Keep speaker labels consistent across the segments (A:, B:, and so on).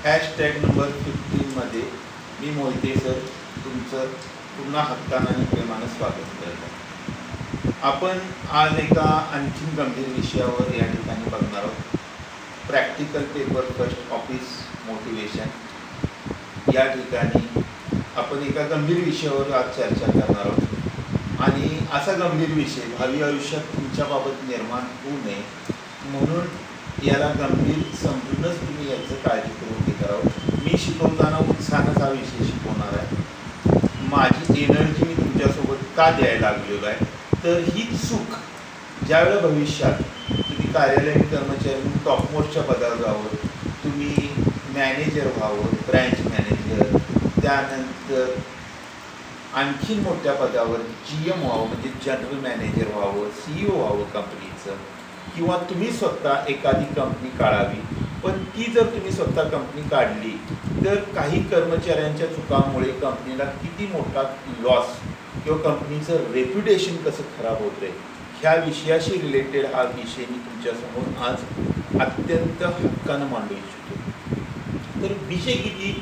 A: Hashtag number 15 मध्ये मी Mohite sir तुमचं पुन्हा हक्कानं आणि प्रेमानं स्वागत करतो. आपण आज एका आणखीन गंभीर विषयावर या ठिकाणी बघणार आहोत. Practical paper first office motivation या ठिकाणी आपण एका गंभीर विषयावर आज चर्चा करणार आहोत आणि असा गंभीर विषय भावी आयुष्यात तुमच्याबाबत निर्माण होऊ नये म्हणून याला गंभीर समजूनच तुम्ही याचं काळजी करून घेत आहोत. मी शिकवताना उत्साहानंच हा विषय शिकवणार आहे. माझी एनर्जी मी तुमच्यासोबत का द्यायला लागलेलो आहे तर ही चूक ज्यावेळेला भविष्यात तुम्ही कार्यालयीन कर्मचारी टॉपमोस्टच्या पदावर जावं, तुम्ही मॅनेजर व्हावं, ब्रँच मॅनेजर, त्यानंतर आणखीन मोठ्या पदावर GM व्हावं म्हणजे जनरल मॅनेजर व्हावं, CEO व्हावं कंपनीचं, किंवा तुम्ही स्वतः एखादी कंपनी काढावी. पण ती जर तुम्ही स्वतः कंपनी काढली तर काही कर्मचाऱ्यांच्या चुकांमुळे कंपनीला किती मोठा लॉस किंवा कंपनीचं रेप्युटेशन कसं खराब होतं आहे ह्या विषयाशी रिलेटेड हा विषय मी तुमच्यासमोर आज अत्यंत हक्कानं मांडू इच्छितो. तर विषय किती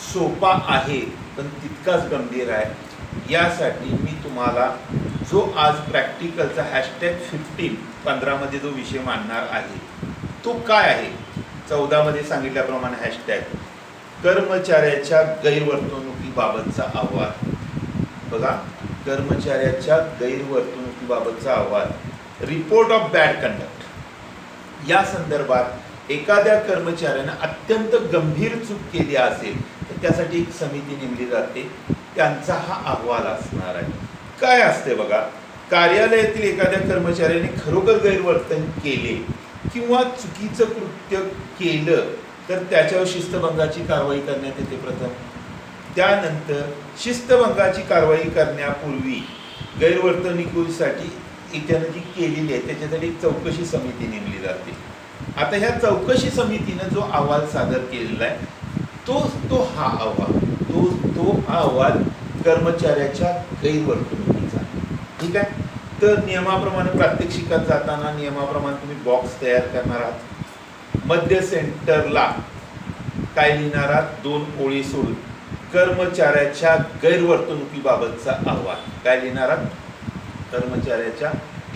A: सोपा आहे पण तितकाच गंभीर आहे. यासाठी मी तुम्हाला जो आज प्रॅक्टिकलचा हॅशटॅग 15 मध्ये जो विषय मांडणार आहे तो काय आहे. 14 मध्ये सांगितल्याप्रमाणे हॅशटॅग कर्मचाऱ्याच्या गैरवर्तणुकीबाबतचा अहवाल. बघा, कर्मचाऱ्याच्या गैरवर्तणुकीबाबतचा अहवाल, रिपोर्ट ऑफ बॅड कंडक्ट. या संदर्भात एखाद्या कर्मचाऱ्यानं अत्यंत गंभीर चूक केली असेल तर त्यासाठी एक समिती नेमली जाते, त्यांचा हा अहवाल असणार आहे. काय असते बघा, कार्यालयातील एखाद्या कर्मचाऱ्याने खरोखर गैरवर्तन केले किंवा चुकीचं कृत्य केलं तर त्याच्यावर शिस्तभंगाची कारवाई करण्यात येते प्रथम. त्यानंतर शिस्तभंगाची कारवाई करण्यापूर्वी गैरवर्तणुकीसाठी त्यानं जी केलेली आहे त्याच्यासाठी एक चौकशी समिती नेमली जाते. आता ह्या चौकशी समितीनं जो अहवाल सादर केलेला आहे तो हा अहवाल कर्मचाऱ्याच्या गैरवर्तणुकीचा. ठीक आहे. तर नियमाप्रमाणे प्रात्यक्षिकात जाताना नियमाप्रमाणे तुम्ही बॉक्स तयार करणार आहात. मध्य सेंटरला काय लिहिणार आहात, 2 ओळी सोडून कर्मचाऱ्याच्या गैरवर्तणुकीबाबतचा अहवाल. काय लिहिणार आहात, कर्मचाऱ्याच्या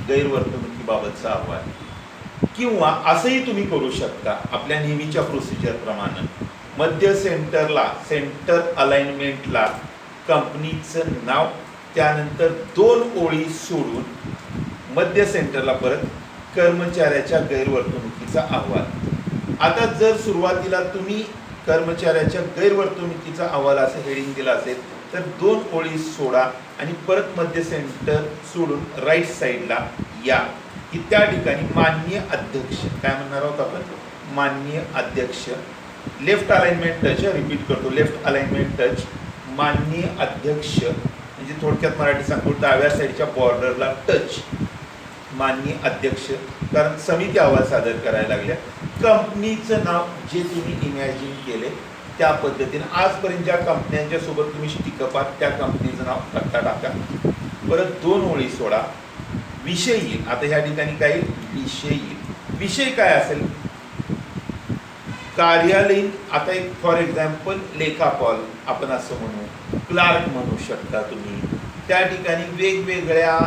A: गैरवर्तणुकीबाबतचा अहवाल. किंवा असंही तुम्ही करू शकता आपल्या नेहमीच्या प्रोसिजरप्रमाणे. मध्य सेंटरला, सेंटर अलाइनमेंटला कंपनीचं नाव, त्यानंतर 2 ओळी सोडून मध्य सेंटरला परत कर्मचाऱ्याच्या गैरवर्तणुकीचा अहवाल. आता जर सुरुवातीला तुम्ही कर्मचाऱ्याच्या गैरवर्तणुकीचा अहवाल असं हेडिंग दिलं असेल तर 2 ओळी सोडा आणि परत मध्य सेंटर सोडून राईट साईडला या की त्या ठिकाणी माननीय अध्यक्ष काय म्हणणार आहोत आपण, माननीय अध्यक्ष. लेफ्ट अलाइनमेंट टच, रिपीट करतो, लेफ्ट अलाइनमेंट टच, माननीय अध्यक्ष म्हणजे थोडक्यात मराठी सांगतो डाव्या साईडच्या बॉर्डरला टच, माननीय अध्यक्ष. कारण समिती अहवाल सादर करायला लागल्या. कंपनीचं नाव जे तुम्ही इमॅजिन केले त्या पद्धतीने आजपर्यंत ज्या कंपन्यांच्या सोबत तुम्ही स्टिकअप आहात त्या कंपनीचं नाव पत्ता टाका. परत 2 ओळी सोडा. विषय येईल. आता ह्या ठिकाणी काय विषय येईल. विषय काय असेल, कार्यालयीन. आता एक फॉर एक्झाम्पल लेखापाल आपण असं म्हणू, क्लार्क म्हणू शकता तुम्ही. त्या ठिकाणी वेगवेगळ्या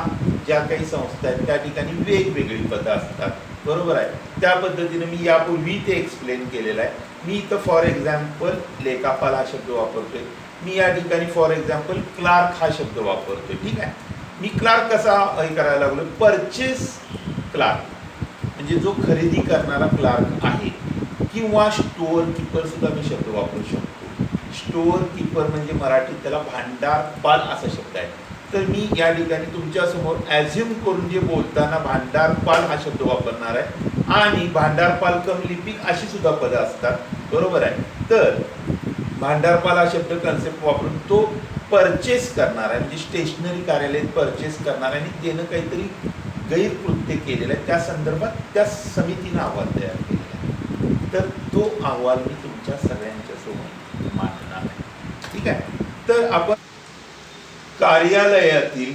A: ज्या काही संस्था आहेत त्या ठिकाणी वेगवेगळी पदं असतात, बरोबर आहे. त्या पद्धतीने मी यापूर्वी ते एक्सप्लेन केलेलं आहे. मी इथं फॉर एक्झाम्पल लेखापाल हा शब्द वापरतोय, मी या ठिकाणी फॉर एक्झाम्पल क्लार्क हा शब्द वापरतोय. ठीक आहे. मी क्लार्क कसा हे करायला लागलो, परचेस क्लार्क म्हणजे जो खरेदी करणारा क्लार्क आहे, किंवा स्टोअर कीपर सुद्धा मी शब्द वापरू शकतो. स्टोअर कीपर म्हणजे मराठीत त्याला भांडारपाल असा शब्द आहे. तर मी या ठिकाणी तुमच्यासमोर ॲझ्युम करून जे बोलताना भांडारपाल हा शब्द वापरणार आहे. आणि भांडारपाल कम लिपिक अशी सुद्धा पदं असतात, बरोबर आहे. तर भांडारपाल हा शब्द कन्सेप्ट वापरून तो परचेस करणार आहे म्हणजे स्टेशनरी कार्यालयात परचेस करणार आहे आणि त्यानं काहीतरी गैरकृत्य केलेलं आहे त्या संदर्भात त्या समितीनं अहवाल तयार केलेला आहे. तर तो अहवाल मी तुमच्या सगळ्यांच्या सोबत मांडणार आहे. ठीक आहे. तर आपण कार्यालयातील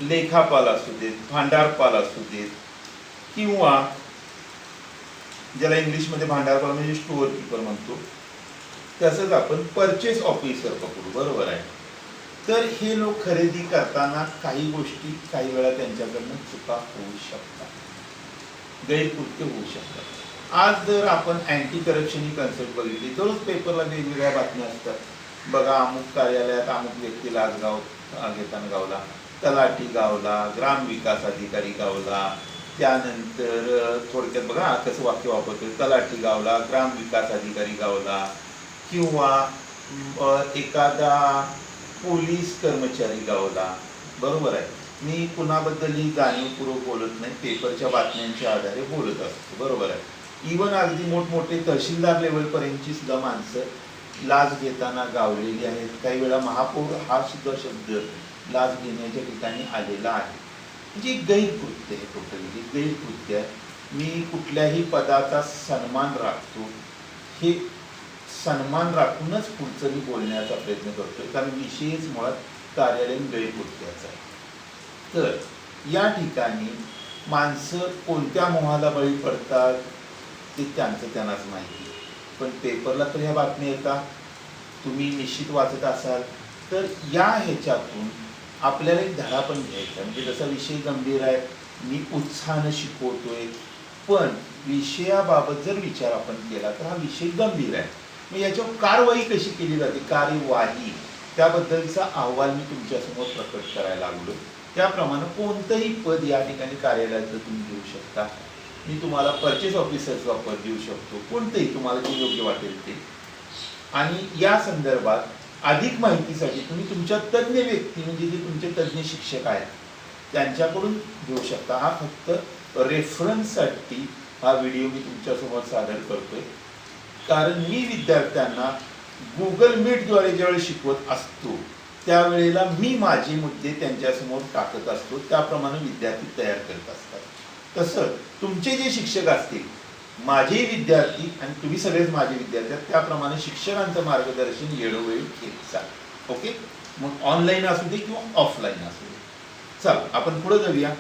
A: लेखापाल असू देत, भांडारपाल असू देत किंवा ज्याला इंग्लिशमध्ये भांडारपाल म्हणजे स्टोअर कीपर म्हणतो. तसंच आपण परचेस ऑफिसर पकडू, बरोबर आहे. तर हे लोक खरेदी करताना काही गोष्टी काही वेळा त्यांच्याकडनं चुका होऊ शकतात, गैरकृत्य होऊ शकतात. आज जर आपण अँटी करप्शन ही कन्सेप्ट बघितली, दररोज पेपरला वेगवेगळ्या बातम्या असतात. बघा, अमुक कार्यालयात अमुक व्यक्ती लाचगाव घेताना गावला, तलाठी गावला, ग्रामविकास अधिकारी गावला. त्यानंतर थोडक्यात बघा कसं वाक्य वापरतोय, तलाठी गावला, ग्रामविकास अधिकारी गावला, किंवा एखादा पोलीस कर्मचारी गावला, बरोबर आहे. मी कुणाबद्दलही जाणीवपूर्वक बोलत नाही, पेपरच्या बातम्यांच्या आधारे बोलत असतो, बरोबर आहे. इवन अगदी मोठमोठे तहसीलदार लेवलपर्यंतची सुद्धा माणसं लाच घेताना गावलेली आहेत. काही वेळा महापौर हा सुद्धा शब्द लाच घेण्याच्या ठिकाणी आलेला आहे. म्हणजे गैरकृत्य आहे, टोटली गैरकृत्य आहे. मी कुठल्याही पदाचा सन्मान राखतो, हे सन्मान राखूनच पुढचं मी बोलण्याचा प्रयत्न करतोय, कारण विषयच मुळात कार्यालयीन गैरकृत्याचा आहे. तर या ठिकाणी माणसं कोणत्या मोहाला बळी पडतात ते त्यांचं त्यांनाच माहिती. पण पेपरला तर ह्या बातम्या येतात, तुम्ही निश्चित वाचत असाल. तर या ह्याच्यातून आपल्याला एक धडा पण घ्यायचा, म्हणजे जसा विषय गंभीर आहे, मी उत्साहानं शिकवतोय, पण विषयाबाबत जर विचार आपण केला तर हा विषय गंभीर आहे. मग याच्यावर कारवाई कशी केली जाते, कार्यवाही, त्याबद्दलचा अहवाल मी तुमच्यासमोर प्रकट करायला लागलो. त्याप्रमाणे कोणतंही पद या ठिकाणी कार्यालयाचं तुम्ही घेऊ शकता. मी तुम्हाला परचेस ऑफिसरचा पद देऊ शकतो, कोणतंही तुम्हाला जे योग्य वाटेल ते. आणि या संदर्भात अधिक माहितीसाठी तुम्ही तुमच्या तज्ज्ञ व्यक्ती, म्हणजे जे तुमचे तज्ज्ञ शिक्षक आहेत त्यांच्याकडून घेऊ शकता. हा फक्त रेफरन्ससाठी हा व्हिडिओ मी तुमच्यासमोर सादर करतोय, कारण मी विद्यार्थ्यांना गुगल मीटद्वारे ज्यावेळी शिकवत असतो त्यावेळेला मी माझे मुद्दे त्यांच्यासमोर टाकत असतो, त्याप्रमाणे विद्यार्थी तयार करत असतात. तसं तुमचे जे शिक्षक असतील, माझे विद्यार्थी आणि तुम्ही सगळेच माझे विद्यार्थी आहेत, त्याप्रमाणे शिक्षकांचं मार्गदर्शन वेळोवेळी घेत जा. ओके, मग ऑनलाईन असू दे किंवा ऑफलाईन असू दे. चल आपण पुढे जाऊया.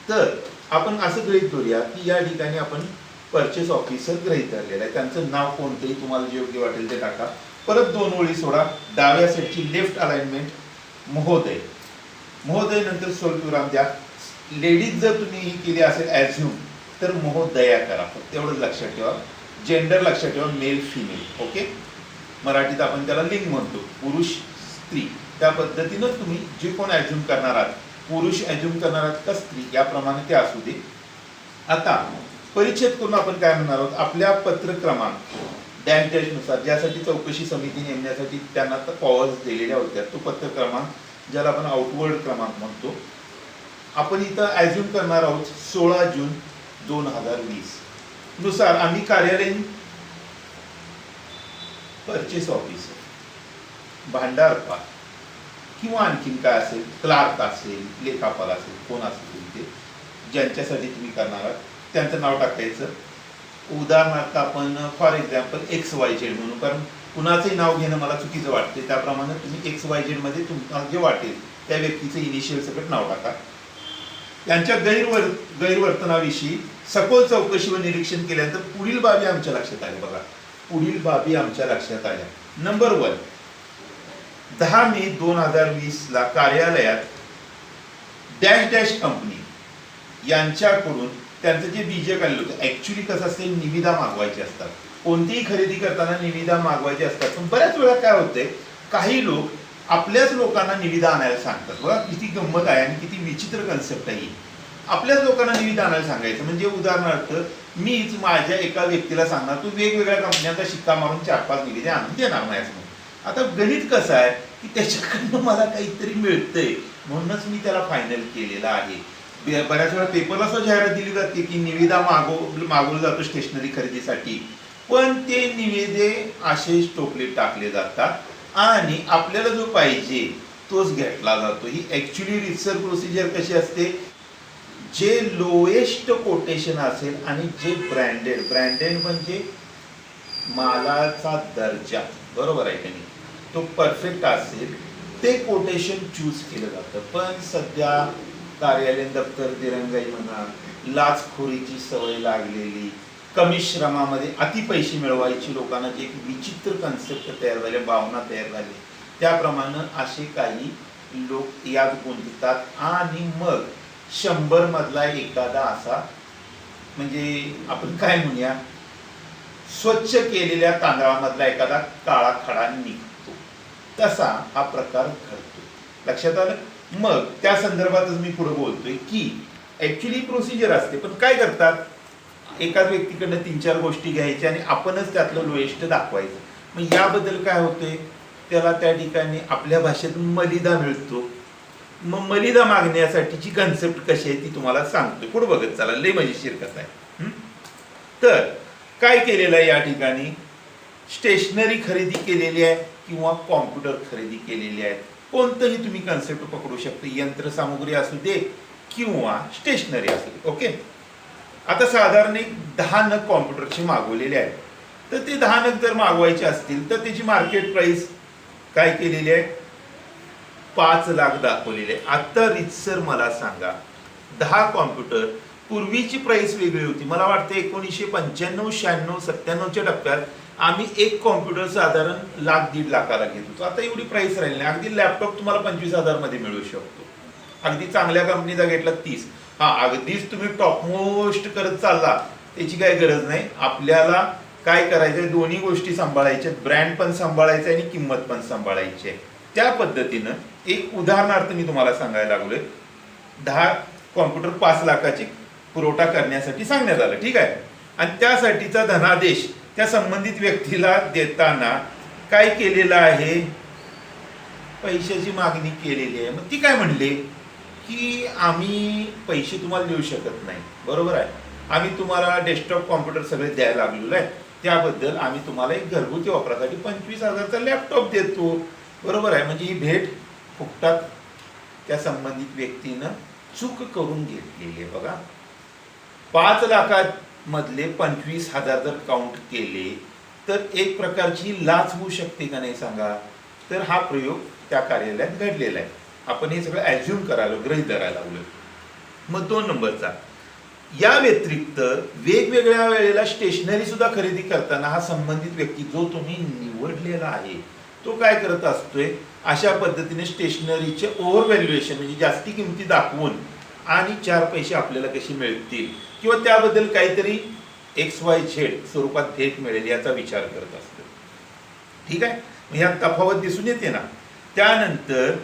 A: तर आपण असं गृहीत धरूया की या ठिकाणी आपण परचेस ऑफिसर गृहीत धरलेलं आहे. त्यांचं नाव कोणतंही तुम्हाला जे योग्य वाटेल ते टाका. परत 2 ओळी सोडा, डाव्या साईडची लेफ्ट अलाइनमेंट महोदय, महोदय नंतर स्वल्पविराम द्या. लेडीज जर तुम्ही ही केली असेल ॲझ्युम तर महोदया करा, फक्त एवढंच लक्षात ठेवा. जेंडर लक्षात ठेवा, मेल फिमेल. ओके, मराठीत आपण त्याला लिंग म्हणतो, पुरुष स्त्री. त्या पद्धतीनं तुम्ही जे कोण ॲझ्युम करणार आहात, पुरुष ॲझ्युम करणार आहात का स्त्री, याप्रमाणे ते असू दे. आता परिच्छेद करून आपण काय म्हणणार आहोत, आपल्या पत्र क्रमांक डॅश डॅशनुसार ज्यासाठी चौकशी समिती नेमण्यासाठी त्यांना पॉवर्स दिलेल्या होत्या, तो पत्र क्रमांक ज्याला आपण आउटवर्ड क्रमांक म्हणतो, आपण इथं ॲझ्युम करणार आहोत 16 जून 2020 नुसार आम्ही कार्यालयीन परचेस ऑफिसर, भांडारपाल किंवा आणखीन काय असेल, क्लार्क असेल, लेखापाल असेल, कोण असेल ते ज्यांच्यासाठी तुम्ही करणार आहात त्यांचं नाव टाकायचं. उदाहरणार्थ आपण फॉर एक्झाम्पल XYZ म्हणू, कारण कुणाचंही नाव घेणं मला चुकीचं वाटते, त्याप्रमाणे तुम्ही XYZ मध्ये तुम्हाला जे वाटेल त्या व्यक्तीचं इनिशियल सकट नाव टाका. त्यांच्या गैरवर्तनाविषयी सखोल चौकशी व निरीक्षण केल्यानंतर पुढील बाबी आमच्या लक्षात आल्या. बघा, पुढील बाबी आमच्या लक्षात आल्या. नंबर 1, 10 मे 2020 ला कार्यालयात डॅश डॅश कंपनी यांच्याकडून त्यांचं जे बीजे काढलं होतं, ऍक्च्युली कसं असते, निविदा मागवायची असतात. कोणतीही खरेदी करताना निविदा मागवायची असतात. पण बऱ्याच वेळा काय होतंय, काही लोक आपल्याच लोकांना निविदा आणायला सांगतात. बघा किती गंमत आहे आणि किती विचित्र कन्सेप्ट आहे. आपल्याच लोकांना निविदा आणायला सांगायचं म्हणजे उदाहरणार्थ मीच माझ्या एका व्यक्तीला सांगणार, तू वेगवेगळ्या कंपन्यांचा शिक्का मारून 4-5 निविदा आणून देणार नाहीस म्हणून. आता गणित कसं आहे की त्याच्याकडनं मला काहीतरी मिळतंय, म्हणूनच मी त्याला फायनल केलेलं आहे. बऱ्याच वेळा पेपरला सुद्धा जाहिरात दिली जाते की निविदा मागवलं जातो स्टेशनरी खरेदीसाठी, पण ते निविदे असे टोपलीत टाकले जातात आणि आपल्याला जो पाहिजे तोच घेतला जातो. ही ऍक्च्युली रिसर प्रोसिजर कशी असते, जे लोएस्ट कोटेशन असेल आणि जे ब्रँडेड म्हणजे मालाचा दर्जा, बरोबर आहे की नाही, तो परफेक्ट असेल ते कोटेशन चूज केलं जातं. पण सध्या कार्यालयीन दप्तर दिरंगाई म्हणा, लाचखोरीची सवय लागलेली कमी श्रमामध्ये अति पैसे मिळवायची लोकांना जे एक विचित्र कन्सेप्ट तयार झाले, भावना तयार झाली, त्याप्रमाणे असे काही लोक यात गुंततात आणि मग 100 मधला एखादा असा म्हणजे आपण काय म्हणूया स्वच्छ केलेल्या तांदळामधला एखादा काळा खडा निघतो, तसा हा प्रकार घडतो. लक्षात आलं? मग त्या संदर्भातच मी पुढे बोलतोय की ऍक्च्युली प्रोसिजर असते, पण काय करतात एकाच व्यक्तीकडनं 3-4 गोष्टी घ्यायच्या आणि आपणच त्यातलं लोएस्ट दाखवायचं. मग याबद्दल काय होतंय, त्याला त्या ठिकाणी आपल्या भाषेत मलिदा मिळतो. मग मलिदा मागण्यासाठीची कन्सेप्ट कशी आहे ती तुम्हाला सांगतोय, पुढे बघत चला, लय मजेशीर कथा आहे. तर काय केलेलं आहे या ठिकाणी, स्टेशनरी खरेदी केलेली आहे किंवा कॉम्प्युटर खरेदी केलेली आहे, कोणतंही तुम्ही कन्सेप्ट पकडू शकता, यंत्रसामुग्री असू दे किंवा स्टेशनरी असू दे. ओके, आता साधारण एक 10 नग कॉम्प्युटरचे मागवलेले आहेत, तर ते 10 नग जर मागवायचे असतील तर त्याची मार्केट प्राइस काय केलेली आहे, 5 लाख दाखवलेले आहे. आता रितसर मला सांगा, 10 कॉम्प्युटर, पूर्वीची प्राइस वेगळी होती, मला वाटतं 1995, 96, 97च्या टप्प्यात आम्ही एक कॉम्प्युटर साधारण 1,00,000-1.5 लाखाला घेत होतो. आता एवढी प्राइस राहिली नाही. अगदी लॅपटॉप तुम्हाला 25,000 मध्ये मिळू शकतो, अगदी चांगल्या कंपनीचा घेतला 30. हा, अगदीच तुम्ही टॉप मोस्ट करत चालला त्याची काही गरज नाही. आपल्याला काय करायचंय, दोन्ही गोष्टी सांभाळायच्या, ब्रँड पण सांभाळायचं आणि किंमत पण सांभाळायची आहे. त्या पद्धतीनं एक उदाहरणार्थ मी तुम्हाला सांगायला लागलोय, 10 कॉम्प्युटर 5 लाखाची पुरवठा करण्यासाठी सांगण्यात आलं, ठीक आहे. आणि त्यासाठीचा धनादेश त्या संबंधित व्यक्तीला देताना काय केलेलं आहे, पैशाची मागणी केलेली आहे. मग ती काय म्हणले की आम्ही पैसे तुम्हाला देऊ शकत नाही, बरोबर आहे, आम्ही तुम्हाला डेस्कटॉप कॉम्प्युटर सगळे द्यायला लागलेलो आहे, त्याबद्दल आम्ही तुम्हाला एक घरगुती वापरासाठी 25,000चा लॅपटॉप देतो, बरोबर आहे. म्हणजे ही भेट फुकटात त्या संबंधित व्यक्तीनं चूक करून घेतलेली आहे. बघा, 5 लाखांमधले 25,000 जर काउंट केले तर एक प्रकारची लाच होऊ शकते का नाही सांगा. तर हा प्रयोग त्या कार्यालयात घडलेला आहे, आपण हे सगळं ॲज्युम करायला, गृहीत धरायला लागलो. मग 2 नंबरचा, या व्यतिरिक्त वेगवेगळ्या वेळेला स्टेशनरी सुद्धा खरेदी करताना हा संबंधित व्यक्ती जो तुम्ही निवडलेला आहे तो काय करत असतोय, अशा पद्धतीने स्टेशनरीचे ओव्हर व्हॅल्युएशन म्हणजे जास्ती किमती दाखवून आणि 4 पैसे आपल्याला कशी मिळतील किंवा त्याबद्दल काहीतरी XYZ स्वरूपात भेट मिळेल याचा विचार करत असतो, ठीक आहे. ह्या तफावत दिसून येते ना. त्यानंतर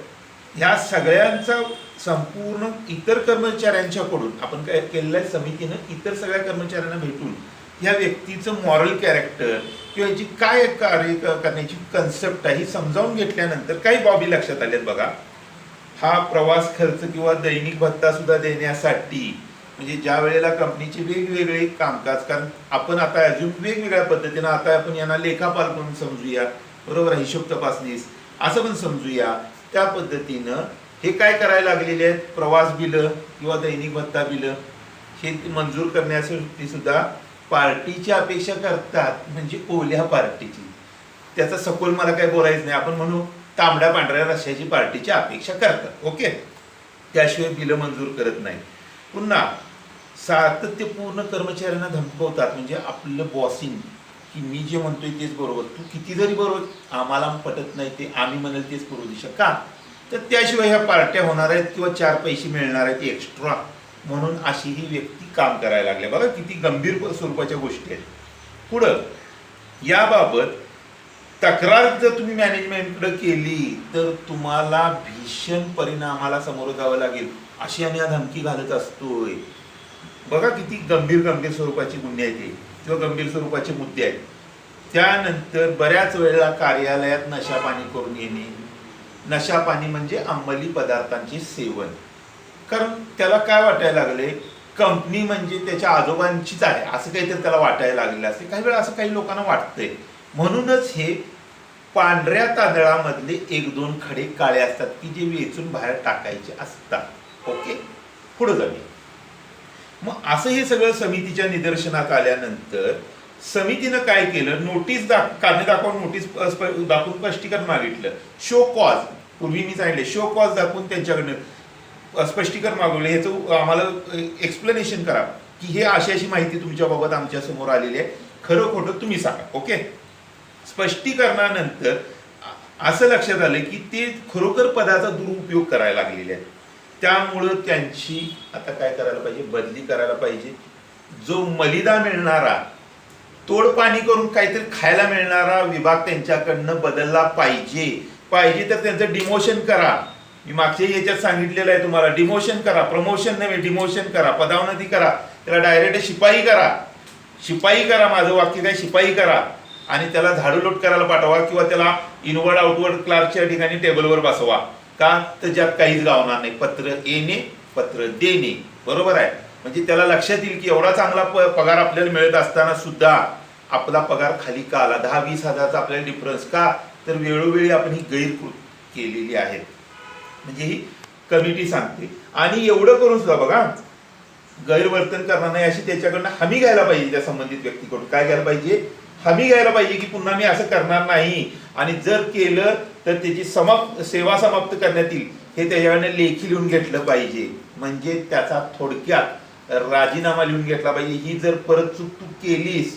A: ह्या सगळ्यांचा संपूर्ण इतर कर्मचाऱ्यांच्याकडून आपण काय केलेलं आहे, समितीनं इतर सगळ्या कर्मचाऱ्यांना भेटून या व्यक्तीचं मॉरल कॅरेक्टर किंवा याची काय कार्य करण्याची कन्सेप्ट आहे ही समजावून घेतल्यानंतर काही बाबी लक्षात आल्यात. बघा, हा प्रवास खर्च किंवा दैनिक भत्ता सुद्धा देण्यासाठी, म्हणजे ज्या वेळेला कंपनीचे वेगवेगळे कामकाज, कारण आपण आता अजून वेगवेगळ्या पद्धतीनं आता आपण यांना लेखापाल म्हणून समजूया, बरोबर, हिशोब तपासनीस असं पण समजूया, त्या पद्धतीनं हे काय करायला लागलेले आहेत, प्रवास बिलं किंवा दैनिक भत्ता बिलं हे मंजूर करण्यासाठी सुद्धा पार्टीची अपेक्षा करतात, म्हणजे ओल्या पार्टीची. त्याचा सखोल मला काय बोलायचं नाही, आपण म्हणू तांबड्या पांढऱ्या रश्याची पार्टीची अपेक्षा करतात. ओके, त्याशिवाय बिलं मंजूर करत नाही. पुन्हा सातत्यपूर्ण कर्मचाऱ्यांना धमकवतात, म्हणजे आपलं बॉसिंग की मी जे म्हणतोय तेच बरोबर, तू किती जरी बरोबर, आम्हाला पटत नाही ते आम्ही म्हणाल तेच करू दिशा का, तर त्याशिवाय ह्या पार्ट्या होणार आहेत किंवा 4 पैसे मिळणार आहेत एक्स्ट्रा, म्हणून अशी ही व्यक्ती काम करायला लागले. बघा किती गंभीर स्वरूपाच्या गोष्टी आहेत. पुढं याबाबत तक्रार जर तुम्ही मॅनेजमेंटकडे केली तर तुम्हाला भीषण परिणामाला समोर जावं लागेल अशी आणि धमकी घालत असतोय. बघा किती गंभीर स्वरूपाची गुन्हे आहेत किंवा गंभीर स्वरूपाचे मुद्दे आहेत. त्यानंतर बऱ्याच वेळेला कार्यालयात नशापाणी करून येणे, नशापाणी म्हणजे अंमली पदार्थांचे सेवन, कारण त्याला काय वाटायला लागले, कंपनी म्हणजे त्याच्या आजोबांचीच आहे असं काहीतरी त्याला वाटायला लागलेलं असते. काही वेळा असं काही लोकांना वाटतंय, म्हणूनच हे पांढऱ्या तांदळामधले 1-2 खडे काळे असतात की जे वेचून बाहेर टाकायचे असतात. ओके, पुढे जाऊया. मग असं हे सगळं समितीच्या निदर्शनात आल्यानंतर समितीनं काय केलं, नोटीस कारणे दाखवून नोटीस दाखवून स्पष्टीकरण मागितलं. शो कॉज, पूर्वी मी सांगितले शो कॉज दाखवून त्यांच्याकडनं स्पष्टीकरण मागवले, ह्याचं आम्हाला एक्सप्लेनेशन करा. की हे अशी अशी माहिती तुमच्याबाबत आमच्या समोर आलेली आहे, खरं खोटं तुम्ही सांगा. ओके. स्पष्टीकरणानंतर असं लक्षात आलं की ते खरोखर पदाचा दुरुपयोग करायला लागलेले आहेत. त्यामुळं त्यांची आता काय करायला पाहिजे, बदली करायला पाहिजे. जो मलिदा मिळणारा, तोडपाणी करून काहीतरी खायला मिळणारा विभाग त्यांच्याकडनं बदलला पाहिजे तर त्यांचं डिमोशन करा. मी मागच्या याच्यात सांगितलेलं आहे तुम्हाला, डिमोशन करा, प्रमोशन नव्हे, डिमोशन करा, पदावनती करा, त्याला डायरेक्ट शिपाई करा. माझं वाक्य काय, शिपाई करा. आणि त्याला झाडूलोट करायला पाठवा किंवा त्याला इनवर्ड आउटवर्ड क्लार्कच्या ठिकाणी टेबलवर बसवा. का तर ज्यात काहीच गावणार नाही, पत्र येणे पत्र देणे. बरोबर आहे. म्हणजे त्याला लक्षात येईल की एवढा चांगला पगार आपल्याला मिळत असताना सुद्धा आपला पगार खाली का आला, 10-20 हजारचा आपल्याला डिफरन्स का, तर वेळोवेळी आपण ही गैरकृत केलेली आहेत. म्हणजे ही कमिटी सांगते. आणि एवढं करून सुद्धा बघा, गैरवर्तन करणार नाही अशी त्याच्याकडनं हमी घ्यायला पाहिजे. त्या संबंधित व्यक्तीकडून काय घ्यायला पाहिजे, हमी घ्यायला पाहिजे की पुन्हा मी असं करणार नाही, आणि जर केलं तर त्याची सेवा समाप्त करण्यात येईल हे त्याच्याकडनं लेखी लिहून घेतलं पाहिजे. म्हणजे त्याचा थोडक्यात राजीनामा लिहून घेतला पाहिजे. ही जर परत चूक तू केलीस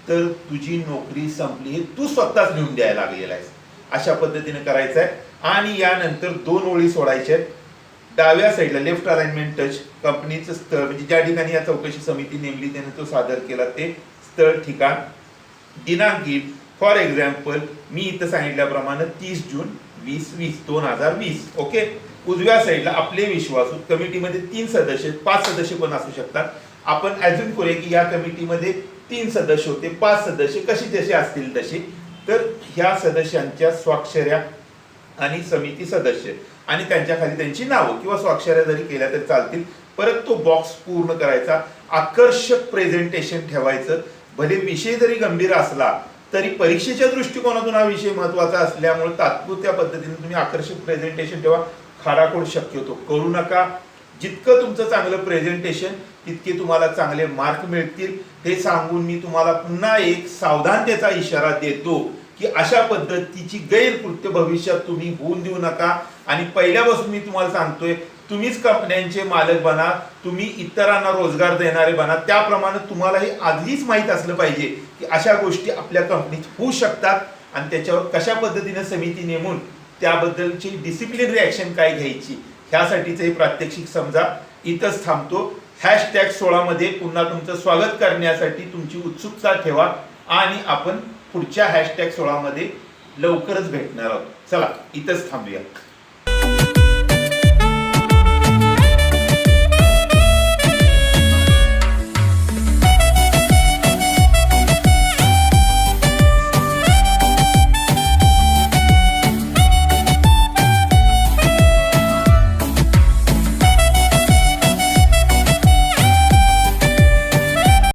A: तर तुझी नोकरी संपली, हे तू स्वतःच लिहून द्यायला लागलेला आहेस. अशा पद्धतीने करायचं आहे. आणि यानंतर 2 ओळी सोडायच्या आहेत. डाव्या साईडला लेफ्ट अलाइनमेंट टच, कंपनीचं स्थळ म्हणजे ज्या ठिकाणी या चौकशी समिती नेमली त्याने तो सादर केला ते स्थळ, ठिकाण, दिनांक. फॉर एक्झाम्पल मी इथं सांगितल्याप्रमाणे 30 जून 2020. ओके. उजव्या साईडला आपले विश्वासू, कमिटीमध्ये 3 सदस्य, 5 सदस्य पण असू शकतात. आपण ॲज्युम करूया की या कमिटीमध्ये 3 सदस्य होते, 5 सदस्य कशी जसे असतील तसे. तर ह्या सदस्यांच्या स्वाक्षऱ्या आणि समिती सदस्य आणि त्यांच्या खाली त्यांची नावं किंवा स्वाक्षऱ्या जरी केल्या तरी चालतील. परत तो बॉक्स पूर्ण करायचा, आकर्षक प्रेझेंटेशन ठेवायचं. भले विषय जरी गंभीर असला तरी परीक्षेच्या दृष्टिकोनातून हा विषय महत्वाचा असल्यामुळे तात्पुरत्या पद्धतीने तुम्ही आकर्षक प्रेझेंटेशन ठेवा. खाडाखोड शक्यतो करू नका. जितकं तुमचं चांगलं प्रेझेंटेशन तितके तुम्हाला चांगले मार्क मिळतील. हे सांगून मी तुम्हाला पुन्हा एक सावधानतेचा इशारा देतो की अशा पद्धतीची गैरकृत्य भविष्यात तुम्ही होऊन देऊ नका. आणि पहिल्यापासून मी तुम्हाला सांगतोय, तुम्हीच कंपन्यांचे मालक बना, तुम्ही इतरांना रोजगार देणारे बना. त्याप्रमाणे तुम्हाला हे आधीच माहीत असलं पाहिजे की अशा गोष्टी आपल्या कंपनीत होऊ शकतात आणि त्याच्यावर कशा पद्धतीने समिती नेमून त्याबद्दलची डिसिप्लिन रिॲक्शन काय घ्यायची, ह्यासाठीचं हे प्रात्यक्षिक समजा. इथंच थांबतो. #16 मध्ये पुन्हा तुमचं स्वागत करण्यासाठी तुमची उत्सुकता ठेवा आणि आपण पुढच्या #16 मध्ये लवकरच भेटणार आहोत. चला इथंच थांबूया.